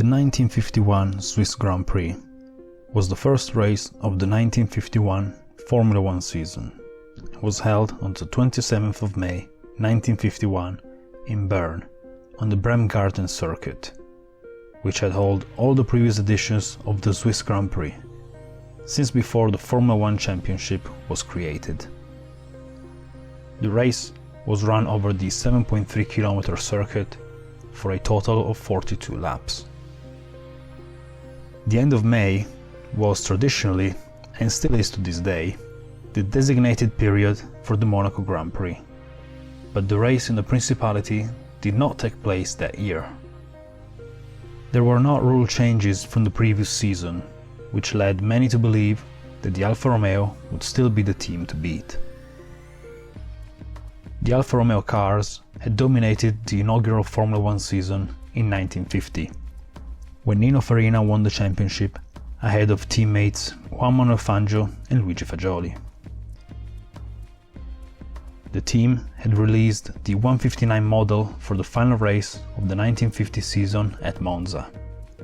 The 1951 Swiss Grand Prix was the first race of the 1951 Formula One season. It was held on the 27th of May 1951 in Bern on the Bremgarten circuit, which had held all the previous editions of the Swiss Grand Prix, since before the Formula One Championship was created. The race was run over the 7.3 km circuit for a total of 42 laps. The end of May was traditionally, and still is to this day, the designated period for the Monaco Grand Prix, but the race in the Principality did not take place that year. There were no rule changes from the previous season, which led many to believe that the Alfa Romeo would still be the team to beat. The Alfa Romeo cars had dominated the inaugural Formula One season in 1950, when Nino Farina won the championship ahead of teammates Juan Manuel Fangio and Luigi Fagioli. The team had released the 159 model for the final race of the 1950 season at Monza,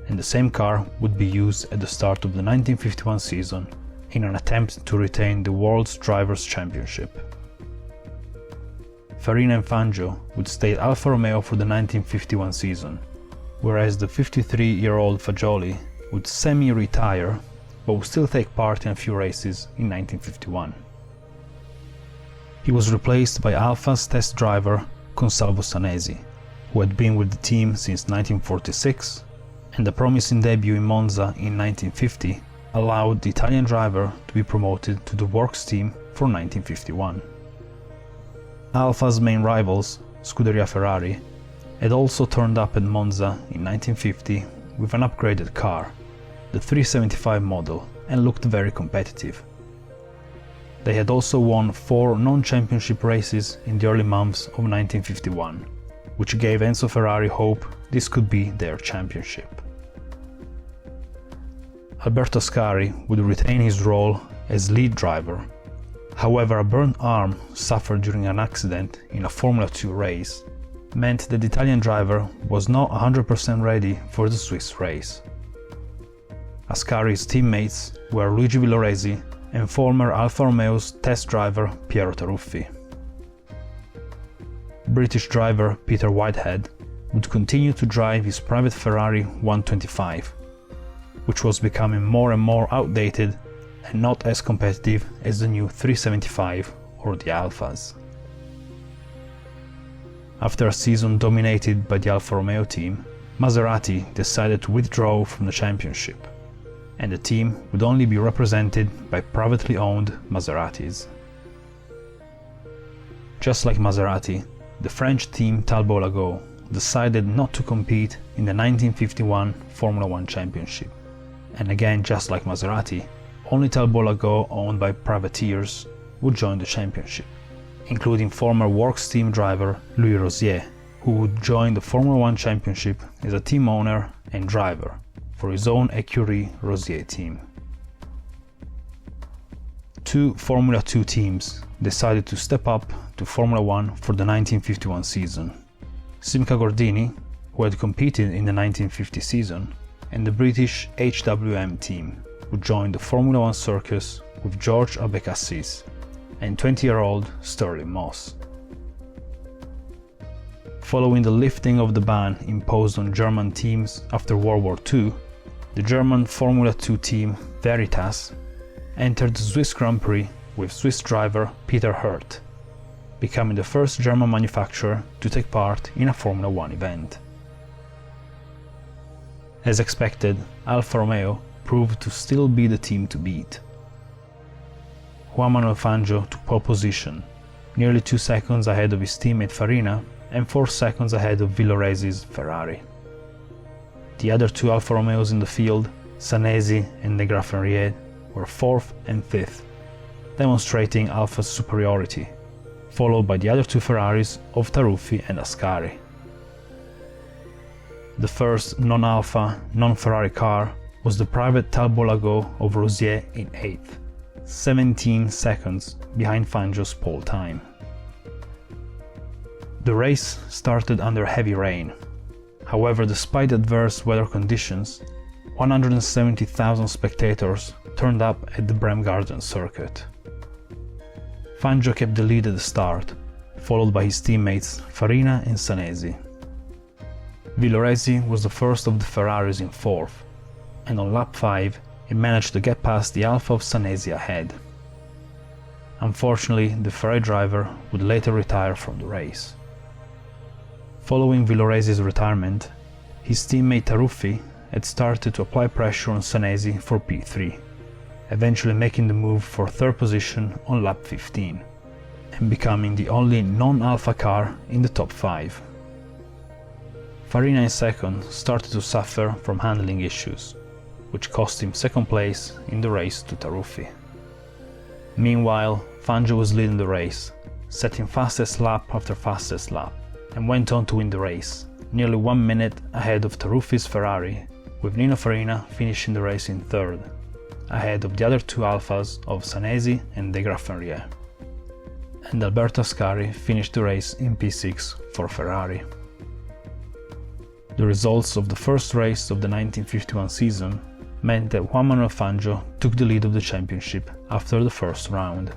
and the same car would be used at the start of the 1951 season in an attempt to retain the World's Drivers' Championship. Farina and Fangio would stay at Alfa Romeo for the 1951 season, whereas the 53-year-old Fagioli would semi-retire but would still take part in a few races in 1951. He was replaced by Alfa's test driver Consalvo Sanesi, who had been with the team since 1946, and the promising debut in Monza in 1950 allowed the Italian driver to be promoted to the works team for 1951. Alfa's main rivals, Scuderia Ferrari, had also turned up at Monza in 1950 with an upgraded car, the 375 model, and looked very competitive. They had also won 4 non-championship races in the early months of 1951, which gave Enzo Ferrari hope this could be their championship. Alberto Ascari would retain his role as lead driver. However, a burnt arm suffered during an accident in a Formula 2 race meant that the Italian driver was not 100% ready for the Swiss race. Ascari's teammates were Luigi Villoresi and former Alfa Romeo's test driver Piero Taruffi. British driver Peter Whitehead would continue to drive his private Ferrari 125, which was becoming more and more outdated and not as competitive as the new 375 or the Alfas. After a season dominated by the Alfa Romeo team, Maserati decided to withdraw from the championship, and the team would only be represented by privately owned Maseratis. Just like Maserati, the French team Talbot Lago decided not to compete in the 1951 Formula One Championship, and again, just like Maserati, only Talbot Lago owned by privateers would join the championship, including former works team driver Louis Rosier, who would join the Formula One Championship as a team owner and driver for his own Écurie Rosier team. 2 Formula 2 teams decided to step up to Formula One for the 1951 season: Simca Gordini, who had competed in the 1950 season, and the British HWM team, who joined the Formula One circus with George Abecassis and 20-year-old Stirling Moss. Following the lifting of the ban imposed on German teams after World War II, the German Formula 2 team Veritas entered the Swiss Grand Prix with Swiss driver Peter Hurt, becoming the first German manufacturer to take part in a Formula One event. As expected, Alfa Romeo proved to still be the team to beat. Juan Manuel Fangio took pole position, nearly 2 seconds ahead of his teammate Farina and 4 seconds ahead of Villoresi's Ferrari. The other 2 Alfa Romeos in the field, Sanesi and De Graffenried, were 4th and 5th, demonstrating Alfa's superiority, followed by the other 2 Ferraris of Taruffi and Ascari. The first non-Alfa, non-Ferrari car was the private Talbot Lago of Rosier in 8th, 17 seconds behind Fangio's pole time. The race started under heavy rain. However, despite adverse weather conditions, 170,000 spectators turned up at the Bremgarten circuit. Fangio kept the lead at the start, followed by his teammates Farina and Sanesi. Villoresi was the first of the Ferraris in fourth, and on lap 5 he managed to get past the Alfa of Sanesi ahead. Unfortunately, the Ferrari driver would later retire from the race. Following Villoresi's retirement, his teammate Taruffi had started to apply pressure on Sanesi for P3, eventually making the move for third position on lap 15, and becoming the only non-Alfa car in the top 5. Farina in second started to suffer from handling issues, which cost him second place in the race to Taruffi. Meanwhile, Fangio was leading the race, setting fastest lap after fastest lap, and went on to win the race, nearly 1 minute ahead of Taruffi's Ferrari, with Nino Farina finishing the race in third, ahead of the other two Alfas of Sanesi and De Graffenrier. And Alberto Ascari finished the race in P6 for Ferrari. The results of the first race of the 1951 season meant that Juan Manuel Fangio took the lead of the championship after the first round.